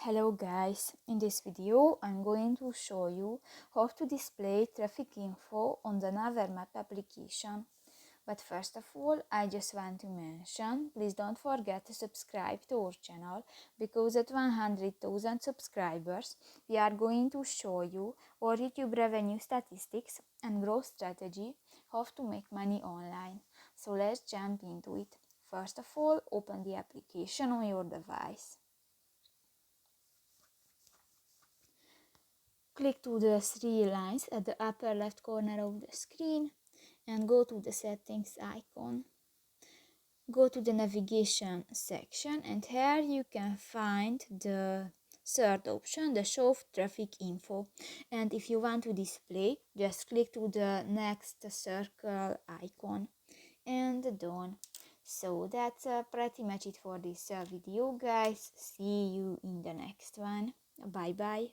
Hello guys, in this video I'm going to show you how to display traffic info on the Naver Map application. But first of all, I just want to mention, please don't forget to subscribe to our channel, because at 100,000 subscribers we are going to show you our YouTube revenue statistics and growth strategy, how to make money online. So let's jump into it. First of all, open the application on your device. Click to the three lines at the upper left corner of the screen and go to the settings icon. Go to the navigation section and here you can find the third option, the show traffic info. And if you want to display, just click to the next circle icon and done. So that's pretty much it for this video, guys. See you in the next one. Bye bye.